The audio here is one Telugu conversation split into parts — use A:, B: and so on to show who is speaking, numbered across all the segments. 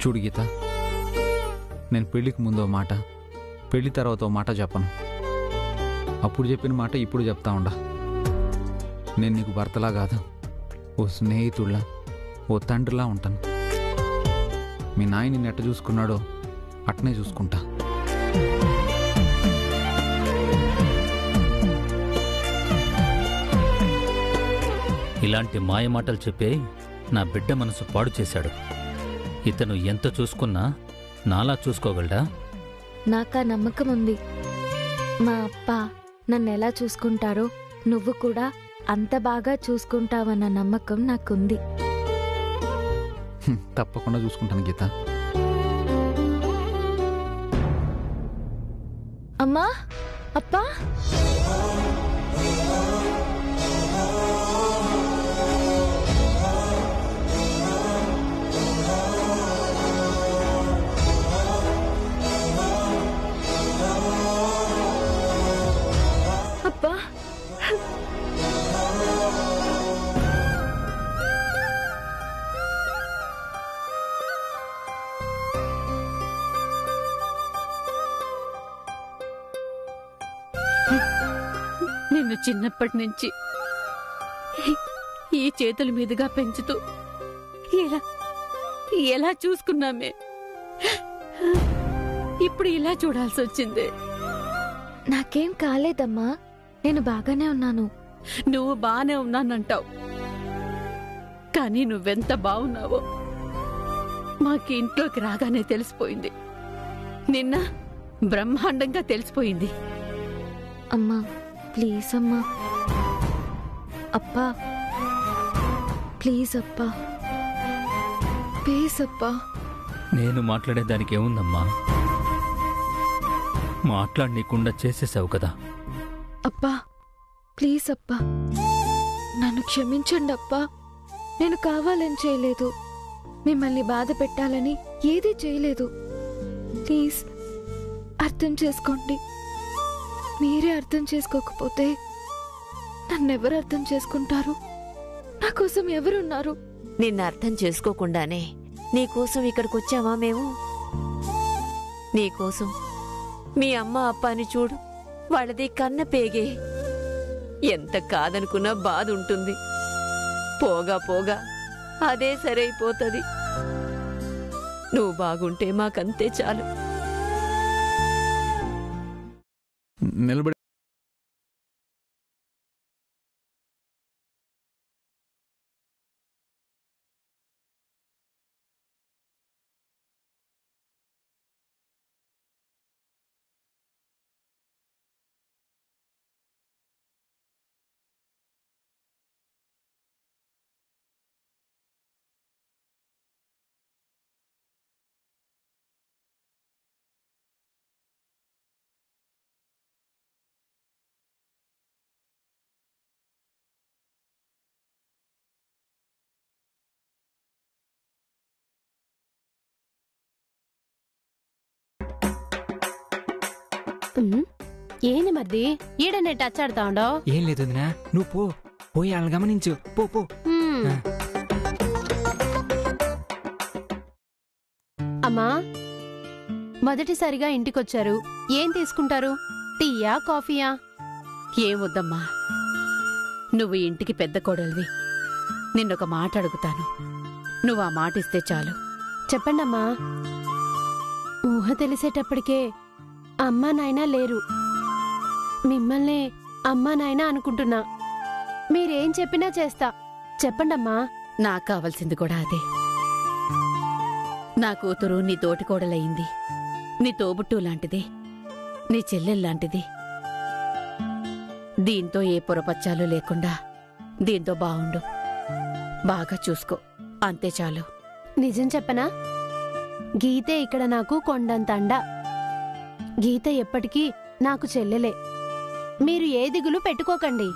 A: చూడు గీత, నేను పెళ్ళికి ముందో మాట, పెళ్ళి తర్వాత ఓ మాట చెప్పను. అప్పుడు చెప్పిన మాట ఇప్పుడు చెప్తా ఉండా. నేను నీకు భర్తలా కాదు, ఓ స్నేహితుడిలా, ఓ తండ్రిలా ఉంటాను. మీ నాయన నిన్ను ఎట్ట చూసుకున్నాడో అట్నే చూసుకుంటా.
B: ఇలాంటి మాయమాటలు చెప్పే నా బిడ్డ మనసు పాడు చేశాడు. ఇతను ఎంత చూసుకున్నా నాలా చూసుకోగలడా?
C: నాకా నమ్మకం ఉంది. మా అప్ప నన్నెలా చూసుకుంటారో నువ్వు కూడా అంత బాగా చూసుకుంటావన్న నమ్మకం నాకుంది.
A: తప్పకుండా చూసుకుంటాను గీత.
C: అమ్మా, అప్పా, అప్పా,
D: నిన్ను చిన్నప్పటి నుంచి ఈ చేతుల మీదుగా పెంచుతూ ఎలా ఎలా చూసుకున్నామే, ఇప్పుడు ఇలా చూడాల్సి వచ్చింది.
C: నాకేం కాలేదమ్మా, నేను బాగానే ఉన్నాను.
D: నువ్వు బానే ఉన్నానంటావు, కానీ నువ్వెంత బాగున్నావో మాకి ఇంట్లోకి రాగానే తెలిసిపోయింది. నిన్న బ్రహ్మాండంగా తెలిసిపోయింది.
C: అమ్మా ప్లీజ్ అమ్మా, అప్పా ప్లీజ్, అప్పా ప్లీజ్, అప్పా.
B: నేను మాట్లాడేదానికి ఏముందమ్మా? మాట్లాడనీకుండా చేసేసావు కదా.
C: అప్పా ప్లీజ్ అప్పా, నన్ను క్షమించండి అప్పా. నేను కావాలని చేయలేదు, మిమ్మల్ని బాధ పెట్టాలని ఏదీ చేయలేదు. ప్లీజ్ అర్థం చేసుకోండి. మీరే అర్థం చేసుకోకపోతే నన్నెవరు అర్థం చేసుకుంటారు? నా కోసం ఎవరున్నారు?
E: నిన్ను అర్థం చేసుకోకుండానే నీకోసం ఇక్కడికొచ్చావా మేము? నీకోసం మీ అమ్మ అప్పాని చూడు, వాళ్ళది కన్న పేగే. ఎంత కాదనుకున్నా బాధ ఉంటుంది, పోగా పోగా అదే సరైపోతుంది. నువ్వు బాగుంటే మాకంతే చాలు.
A: నిలబడి
F: ఏంది మర్ది ఈడనే టచ్ ఆడుతా ఉండవు?
G: ఏం లేదు వదినా, నువ్వు పోయి వాళ్ళని గమనించు. పో.
F: అమ్మా, మొదటిసారిగా ఇంటికొచ్చారు, ఏం తీసుకుంటారు? టీయా కాఫీయా?
D: ఏమొద్దమ్మా, నువ్వు ఇంటికి పెద్ద కోడలివి. నిన్నొక మాట అడుగుతాను, నువ్వు ఆ మాట ఇస్తే చాలు.
F: చెప్పండమ్మా. ఊహ తెలిసేటప్పటికే అమ్మా నాయనా లేరు, మిమ్మల్నే అమ్మా నాయనా అనుకుంటున్నా. మీరేం చెప్పినా చేస్తా, చెప్పండమ్మా.
D: నాకు కావాల్సింది కూడా అదే. నా కూతురు నీ తోటికోడలయింది, నీ తోబుట్టు లాంటిది, నీ చెల్లెల్లాంటిది. దీంతో ఏ పొరపచ్చాలు లేకుండా దీంతో బావుండు, బాగా చూసుకో, అంతే చాలు.
F: నిజం చెప్పనా? గీతే ఇక్కడ నాకు కొండంత అండ. గీత ఎప్పటికీ నాకు చెల్లెలే. మీరు ఏ దిగులు పెట్టుకోకండి.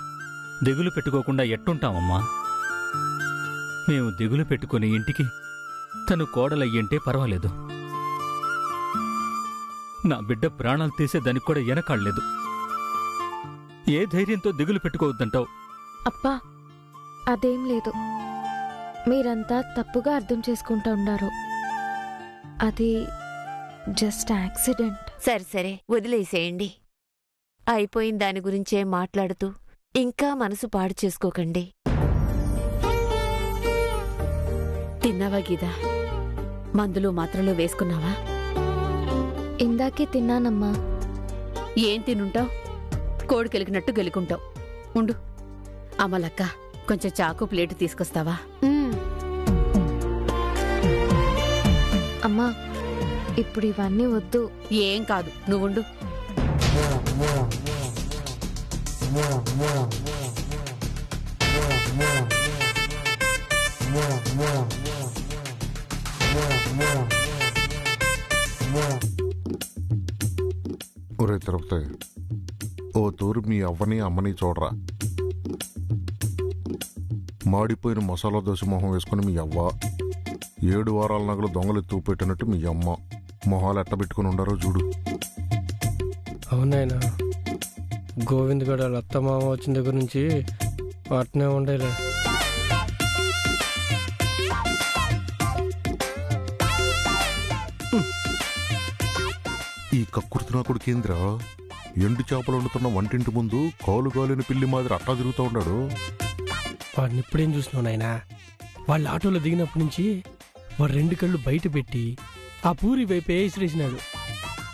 B: దిగులు పెట్టుకోకుండా ఎట్టుంటామమ్మా? మేము దిగులు పెట్టుకుని ఇంటికి తను కోడలయ్యంటే పర్వాలేదు. నా బిడ్డ ప్రాణాలు తీసేదానికి కూడా వెనకాడలేదు. ఏ ధైర్యంతో దిగులు పెట్టుకోవద్దంటావు?
C: అప్పా అదేం లేదు, మీరంతా తప్పుగా అర్థం చేసుకుంటూ ఉండారు. అది జస్ట్ యాక్సిడెంట్.
E: సరే సరే వదిలేసేయండి. అయిపోయిన దాని గురించే మాట్లాడుతూ ఇంకా మనసు పాడు చేసుకోకండి.
D: తిన్నావా గీత? మందులు మాత్రలు వేసుకున్నావా?
C: ఇందాకే తిన్నానమ్మా.
D: ఏం తినుంటావు? కోడి గెలికినట్టు గెలుకుంటావు. ఉండు, అమలక్క కొంచెం చాకు ప్లేటు తీసుకొస్తావా?
C: అమ్మా ఇప్పుడు ఇవన్నీ వద్దు.
D: ఏం కాదు, నువ్వుండు.
H: ఒరే తిరుపతి, ఓ తూరు మీ అవ్వని అమ్మని చూడరా. మాడిపోయిన మసాలా దోశ మొహం వేసుకుని మీ అవ్వ, 7 వారాల నగలు దొంగలు ఎత్తు పెట్టినట్టు మీ అమ్మ మొహాలు ఎట్టబెట్టుకుని ఉండారో చూడు.
I: అవునాయనా, గోవింద్ గడ అత్తమామ వచ్చిన దగ్గర నుంచి అట్నే ఉండేలే.
H: ఈ కక్కుర్తి నా కొడుకేంద్రా, ఎండు చేపలు వండుతున్న వంటింటి ముందు కాలు కాలిన పిల్లి మాదిరి అట్టా తిరుగుతూ ఉన్నాడు.
I: వాడిని ఇప్పుడేం చూసినావు నాయనా? వాళ్ళ ఆటోలో దిగినప్పటి నుంచి వాడు 2 కళ్ళు బయట పెట్టి ఆ పూరి వైపే విసిరేసినాడు.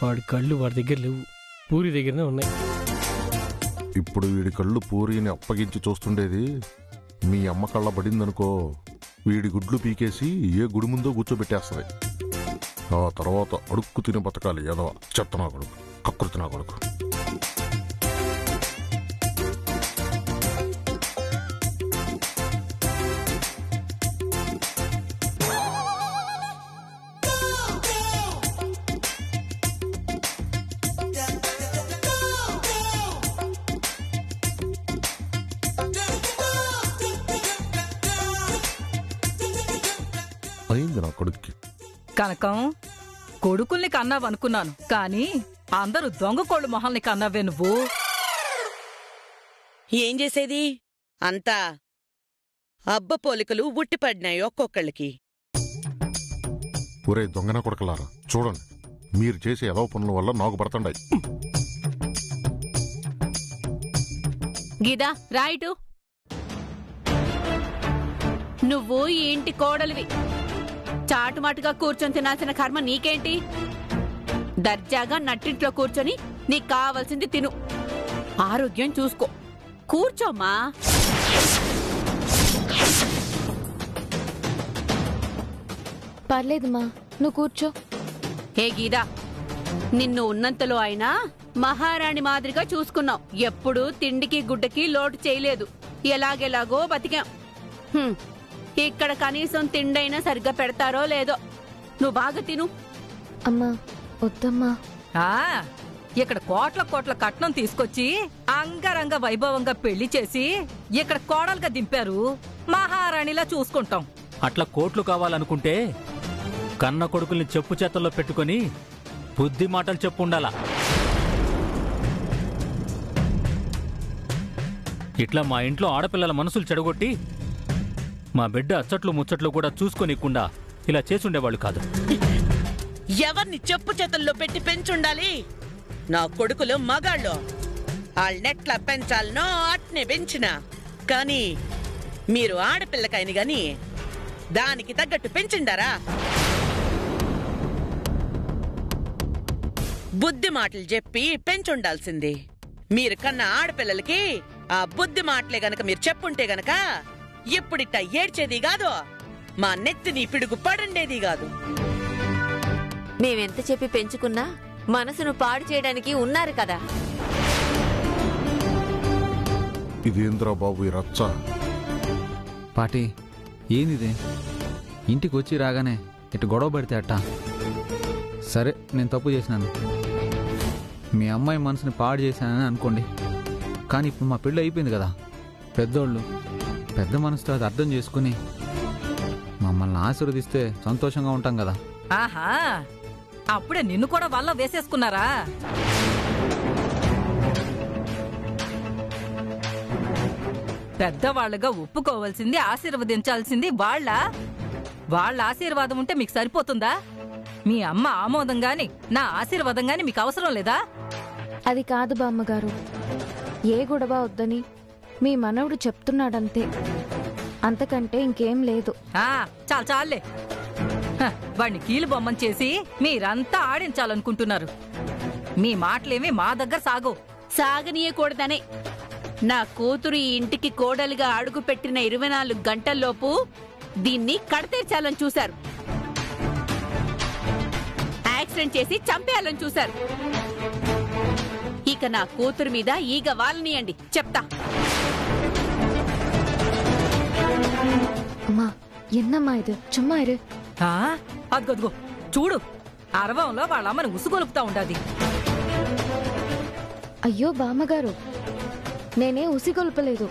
I: వాడి కళ్ళు వాడి దగ్గర లేవు, పూరి దగ్గరనే ఉన్నాయి.
H: ఇప్పుడు వీడి కళ్ళు పూరిని అప్పగించి చూస్తుండేది మీ అమ్మ కళ్ళ పడిందనుకో, వీడి గుడ్లు పీకేసి ఏ గుడి ముందో కూర్చోబెట్టేస్తుంది. ఆ తర్వాత అడుక్కు తిని బతకాలి. ఏదో చెత్త నా కొడుకు, కకృతి నా కొడుకు. అయింది నా కొడుక్కి.
J: కనకం, కొడుకుల్ని కన్నావనుకున్నాను, కానీ అందరూ దొంగ కోళ్ళు మొహల్ని కన్నావే నువ్వు.
K: ఏం చేసేది, అంతా అబ్బ పోలికలు ఉట్టిపడినాయి ఒక్కొక్కళ్ళకి.
H: ఒరే దొంగన కొడకలారా, చూడండి మీరు చేసే ఏదో పనుల వల్ల నాకు పడుతుండాయి.
D: గీదా రాయిటు. నువ్వు ఈ ఇంటి కోడలివి. చాటుమాటుగా కూర్చొని తినాల్సిన కర్మ నీకేంటి? దర్జాగా నట్టింట్లో కూర్చొని నీకు కావాల్సింది తిను, ఆరోగ్యం చూసుకో. కూర్చోమ్మా.
C: పర్లేదమ్మా, నువ్వు కూర్చో.
D: హే గీదా, నిన్ను ఉన్నంతలో అయినా మహారాణి మాదిరిగా చూసుకున్నావు. ఎప్పుడూ తిండికి గుడ్డకి లోటు చేయలేదు. ఎలాగెలాగో బతికాం. ఇక్కడ కనీసం తిండైనా సరిగ్గా పెడతారో లేదో. నువ్వు బాగా తిను.
C: అమ్మా వద్దమ్మా.
J: ఇక్కడ కోట్ల కోట్ల కట్నం తీసుకొచ్చి అంగరంగ వైభవంగా పెళ్లి చేసి ఇక్కడ కోడలుగా దింపారు. మహారాణిలా చూసుకుంటాం.
B: అట్లా కోట్లు కావాలనుకుంటే కన్న కొడుకుల్ని చెప్పు చేతల్లో పెట్టుకొని బుద్ధి మాటలు చెప్పుండాలా. ఇట్లా మా ఇంట్లో ఆడపిల్లల మనసులు చెడగొట్టి మా బిడ్డ అచ్చట్లు ముచ్చట్లు కూడా చూసుకోనికుండా ఇలా చేసుండేవాళ్ళు కాదు.
K: ఎవరిని చెప్పు చేతుల్లో పెట్టి పెంచుండాలి? నా కొడుకులు మగాళ్ళు. వాళ్ళనెట్లా పెంచాలనో అట్నే పెంచినా, కానీ మీరు ఆడపిల్లకాయని గాని దానికి తగ్గట్టు పెంచిండారా? బుద్ధి మాటలు చెప్పి పెంచుండాల్సింది. మీరు కన్నా ఆడపిల్లలకి ఆ బుద్ధి మాటలే గనక మీరు చెప్పుంటే గనక ఇప్పుడిట్ట ఏడ్చేది కాదు, మా నెత్తిని పిడుగు పడుండేది కాదు.
E: మేమెంత చెప్పి పెంచుకున్నా మనసును పాడు చేయడానికి ఉన్నారు కదా.
H: ఇదేంద్రా బాబు ఈ రచ్చ?
A: పాటి ఏందిది? ఇంటికి వచ్చి రాగానే ఇటు గొడవ పడితే అట్టా? సరే నేను తప్పు చేసినాను, మీ అమ్మాయి మనసుని పాడు చేశానని అనుకోండి. కానీ ఇప్పుడు మా పెళ్ళి అయిపోయింది కదా. పెద్దోళ్ళు పెద్ద మనసుతో అది అర్థం చేసుకుని మమ్మల్ని ఆశీర్వదిస్తే సంతోషంగా ఉంటాం కదా.
J: ఆహా, అప్పుడే నిన్ను కూడా వల్ల వేసేసుకున్నారా? పెద్దవాళ్లుగా ఒప్పుకోవాల్సింది, ఆశీర్వదించాల్సింది వాళ్ళ ఆశీర్వాదం ఉంటే మీకు సరిపోతుందా? మీ అమ్మ ఆమోదం గాని నా ఆశీర్వాదం గాని మీకు అవసరం లేదా?
C: అది కాదు బామ్మగారు, ఏ గొడవ వద్దని మీ మనవడు చెప్తున్నాడంతే, అంతకంటే ఇంకేం లేదు.
J: చాలే వాణ్ణి కీలు బొమ్మని చేసి మీరంతా ఆడించాలనుకుంటున్నారు. మీ మాటలేమి మా దగ్గర సాగో.
D: సాగనీయకూడదనే నా కూతురు ఈ ఇంటికి కోడలిగా అడుగు పెట్టిన 24 గంటల్లోపు దీన్ని కడతీర్చాలని చూశారు, యాక్సిడెంట్ చేసి చంపేయాలని చూశారు. ఇక నా కూతురు మీద ఈగ వాలనీయండి, చెప్తా.
C: అమ్మా ఎన్నమ్మా ఇది, చుమ్మా ఇరు.
J: అదిగో చూడు, అరవంలో వాళ్ళమ్మని ఉసుగొలుపుతా ఉండాది.
C: అయ్యో బామ్మగారు, నేనే ఉసిగొల్పలేదు,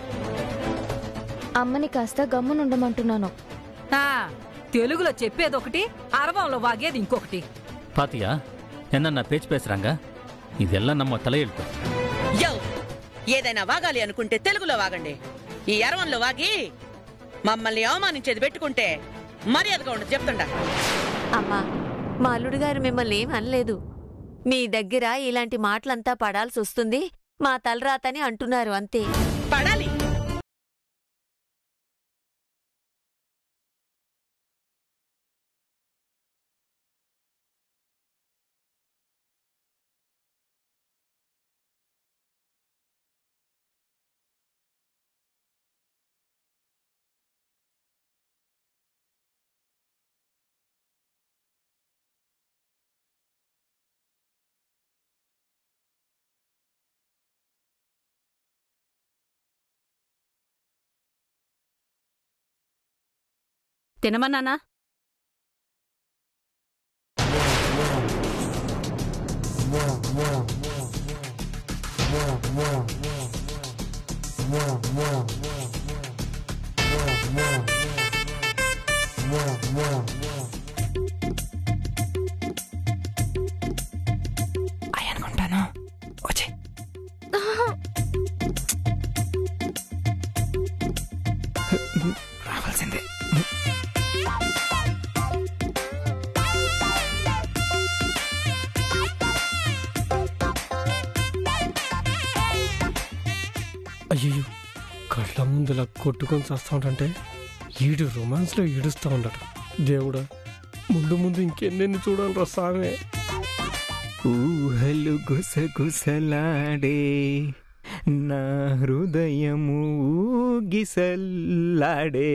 C: అమ్మని కాస్త గమ్మునుండమంటున్నాను.
J: తెలుగులో చెప్పేదొకటి, అరవంలో వాగేది ఇంకొకటి.
B: பாத்தியா என்ன பேச்சு பேசுறாங்க? இதெல்லாம் நம்ம தலையெழுத்து.
K: ఏదైనా వాగాలి అనుకుంటే తెలుగులో వాగండి. ఈ అరవంలో వాగి మమ్మల్ని అవమానించేది పెట్టుకుంటే మర్యాదగా ఉండదు చెప్తుండా.
E: అమ్మా, మా అల్లుడు గారు మిమ్మల్ని ఏం అనలేదు. మీ దగ్గర ఇలాంటి మాటలంతా పడాల్సి వస్తుంది, మా తలరాతని అంటున్నారు అంతే.
K: పడాలి.
D: తినమన్నానా?
G: అనుకుంటాను వచ్చే రావాల్సిందే.
I: అయ్యో, కళ్ళ ముందులా కొట్టుకొని చేస్తా ఉంటే ఈడు రొమాన్స్లో ఈడుస్తూ ఉండడు. దేవుడా, ముందు ముందు ఇంకెన్నెన్ని చూడాలరా సామే.
G: ఊహలు గుసగుసలాడే నా హృదయము గిసల్లాడే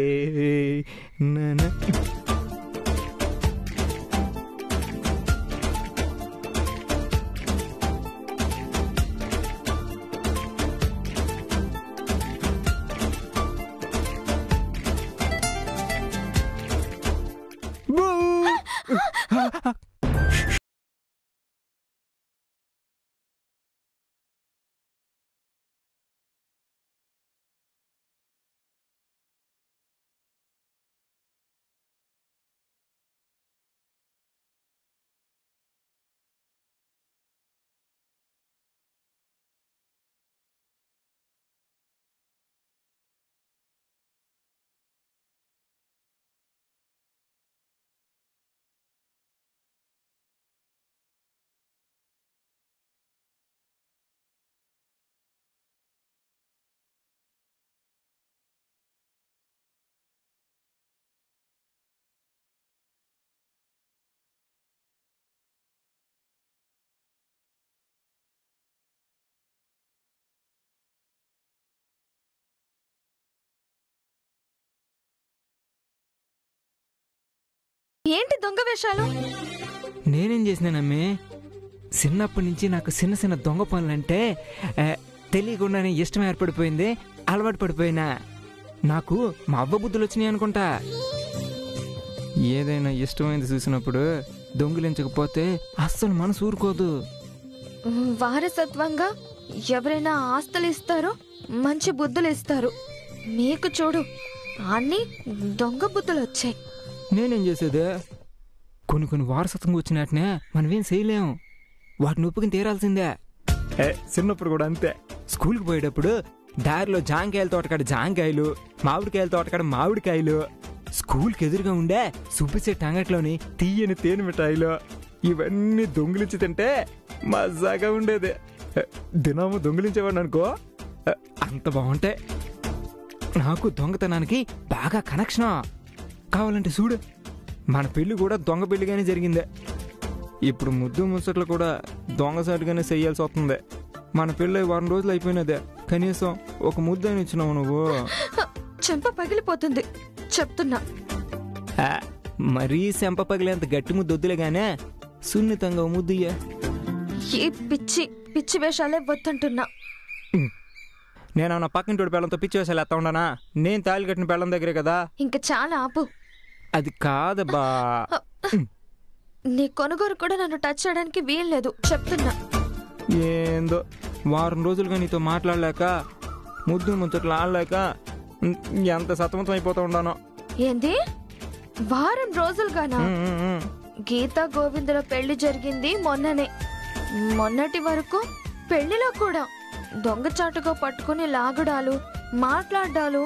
G: నన.
C: ఏంటి దొంగ వేషాలు?
G: నేనేం చేసినానమ్మే, చిన్నప్పటి నుంచి నాకు చిన్న చిన్న దొంగ పనులంటే తెలియకుండానే ఇష్టం ఏర్పడిపోయింది, అలవాటు పడిపోయినా. నాకు మా అవ్వ బుద్ధులు వచ్చినాయి అనుకుంటా. ఏదైనా ఇష్టమైంది చూసినప్పుడు దొంగిలించకపోతే అస్సలు మనసు ఊరుకోదు.
C: వారసత్వంగా ఎవరైనా ఆస్తులు ఇస్తారో మంచి బుద్ధులు ఇస్తారు, మీకు చూడు అన్ని దొంగ బుద్ధులు వచ్చాయి.
G: నేనేం చేసేదే, కొన్ని కొన్ని వారసత్వంగా వచ్చినట్టునే మనమేం చేయలేం, వాటిని ఒప్పుకుని తీరాల్సిందే. చిన్నప్పుడు కూడా అంతే. స్కూల్కి పోయేటప్పుడు దారిలో జాంకాయల తోటకాడ జాంకాయలు, మామిడికాయల తోటకాడ మామిడికాయలు, స్కూల్కి ఎదురుగా ఉండే సుబ్బిశెట్టి అంగట్లోని తీయని తేనె మిఠాయిలు ఇవన్నీ దొంగిలించి తింటే మజాగా ఉండేది. దినము దొంగిలించేవాడు అనుకో, అంత బాగుంటాయి. నాకు దొంగతనానికి బాగా కనెక్షన్. కావాలంటే చూడు, మన పెళ్లి కూడా దొంగ పెళ్లిగానే జరిగిందే. ఇప్పుడు ముద్దు ముచ్చట్లు కూడా దొంగసాటుగానే చెయ్యాల్సి వస్తుంది. మన పెళ్ళి 1 రోజులు అయిపోయినదే, కనీసం ఒక ముద్దు అని ఇచ్చినావు నువ్వు.
C: చెంప పగిలిపోతుంది చెప్తున్నా.
G: మరీ చెంప పగిలేంత గట్టి ముద్దు వద్దులేగానే సున్నితంగా ముద్దుయ్యా.
C: ఈ పిచ్చి పిచ్చి వేషాలే వద్దంటున్నా.
G: నేను నా పక్కింటి పెళ్ళంతో పిచ్చి వేషాలు ఎత్తా ఉన్నానా? నేను తాళి కట్టిన పెళ్ళం దగ్గరే కదా.
C: ఇంకా చాలా ఆపు.
G: అది కాదబ్బా.
C: నీ కొనుగోరు కూడా నన్ను టచ్ చేయడానికి వీల్లేదు చెప్తున్నా.
G: ఏందో 1 వారం రోజులుగా నీతో మాట్లాడలేక, ముద్దు ముచ్చట్లు ఆడలేక ఎంత సతమతం అయిపోతా ఉన్నానో.
C: ఏంది 1 వారం రోజులుగానా? గీతా గోవిందుల పెళ్లి జరిగింది మొన్ననే. మొన్నటి వరకు పెళ్లిలో కూడా దొంగచాటుగా పట్టుకుని లాగడాలు, మాట్లాడాలు,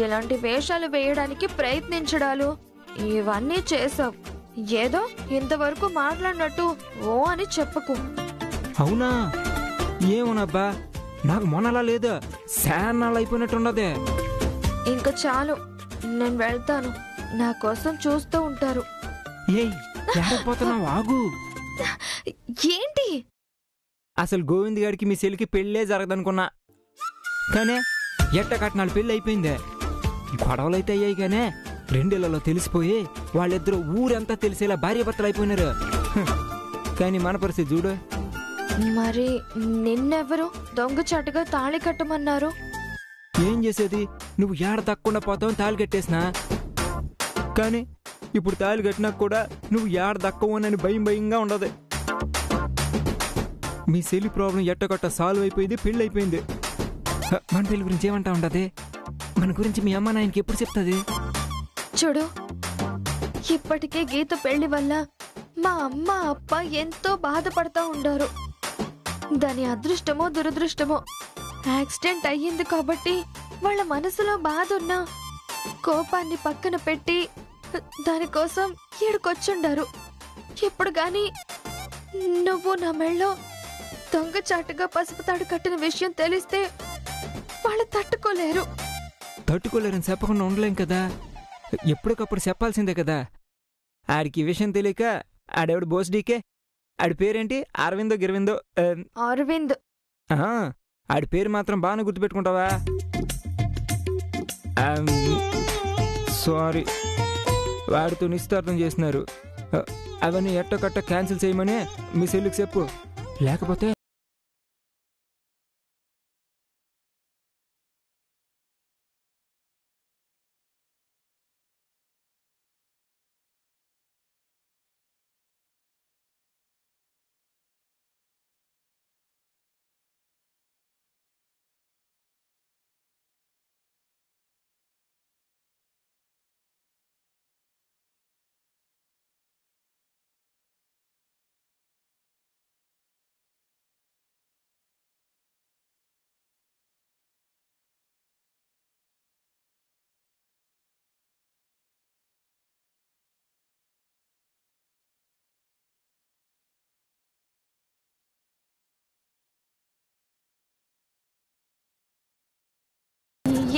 C: ఇలాంటి వేషాలు వేయడానికి ప్రయత్నించడాలు ఇవన్నీ చేసావు. ఏదో ఇంతవరకు మాట్లాడినట్టు ఓ అని చెప్పకు.
G: అవునా? ఏమోనబ్బా, నాకు మొన్నలా లేదా, శానాలు అయిపోయినట్టున్నదే.
C: ఇంకా చాలు, నేను వెళ్తాను. నా కోసం చూస్తూ ఉంటారు.
G: ఏయ్, ఎక్కడిపోతున్నావు? ఆగు.
C: ఏంటి?
G: అసలు గోవింద్ గారికి మీ చెల్లికి పెళ్ళే జరగదనుకున్నా, కానీ ఎట్ట కట్నాలు పెళ్ళి అయిపోయిందే. గొడవలైతే అయ్యాయి కానీ 2 ఏళ్లలో తెలిసిపోయి వాళ్ళిద్దరూ ఊరంతా తెలిసేలా భార్య భర్తలు అయిపోయినారు. కానీ మన పరిస్థితి చూడు.
C: మరి నిన్నెవరు దొంగచాటుగా తాళి కట్టమన్నారు?
G: ఏం చేసేది, నువ్వు ఏడ తక్కకుండా పోతావు తాళి కట్టేసినా. కానీ ఇప్పుడు తాళి కట్టినా కూడా నువ్వు ఏడ దక్కవోనని భయంగా ఉండదు. మీ సెల్లి ప్రాబ్లం ఎట్టగట్ట సాల్వ్ అయిపోయింది, పెళ్ళి అయిపోయింది. మన పెళ్లి గురించి ఏమంటా ఉండదు? మన గురించి మీ అమ్మ నాయనకి ఎప్పుడు చెప్తుంది?
C: చూడు, ఇప్పటికే గీత పెళ్లి వల్ల మా అమ్మ అప్ప ఎంతో బాధపడతా ఉండారు. దాని అదృష్టమో దురదృష్టమో యాక్సిడెంట్ అయ్యింది కాబట్టి వాళ్ళ మనసులో బాధ ఉన్నా కోపాన్ని పక్కన పెట్టి దానికోసం ఏడుకొచ్చుండారు. ఇప్పుడు గాని నువ్వు నా మెళ్ళో దొంగచాటుగా పసుపు తాడు కట్టిన విషయం తెలిస్తే వాళ్ళు తట్టుకోలేరు.
G: తట్టుకోలేరని చెప్పకుండా ఉండలేం కదా, ఎప్పటికప్పుడు చెప్పాల్సిందే కదా. ఆడికి ఈ విషయం తెలియక ఆడెవడు బోస్డీకే. ఆడి పేరేంటి? అరవిందో గిరవిందో?
C: అరవింద్.
G: ఆడి పేరు మాత్రం బాగానే గుర్తుపెట్టుకుంటావా? సారీ, వాడితో నిశ్చితార్థం చేసినారు. అవన్నీ ఎట్టకట్ట క్యాన్సిల్ చేయమని మీ సెల్లుకి చెప్పు, లేకపోతే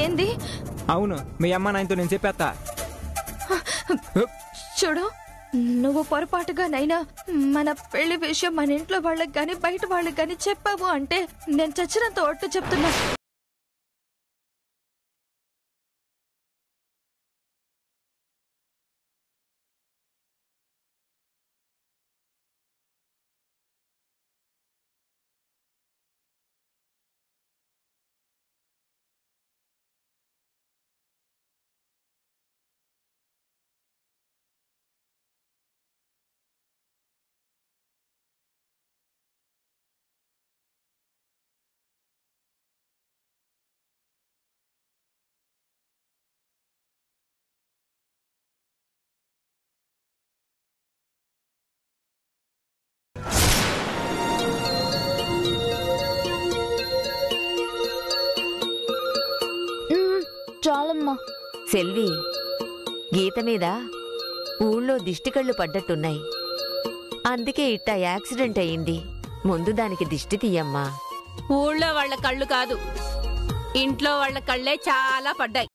C: ఏంది?
G: అవును, మీ అమ్మ నాయనతో నేను చెప్పేస్తా.
C: చూడు, నువ్వు పొరపాటుగానైనా మన పెళ్లి విషయం మన ఇంట్లో వాళ్ళకి గాని బయట వాళ్ళకి గాని చెప్పావు అంటే నేను చచ్చినంత ఒట్టు చెప్తున్నా.
E: చాలమ్మా. సెల్వి, గీత మీద ఊళ్ళో దిష్టికళ్ళు పడ్డట్టున్నాయి. అందుకే ఇట్టా యాక్సిడెంట్ అయింది. ముందు దానికి దిష్టి తీయమ్మా.
D: ఊళ్ళో వాళ్ళ కళ్ళు కాదు, ఇంట్లో వాళ్ళ కళ్ళే చాలా పడ్డాయి.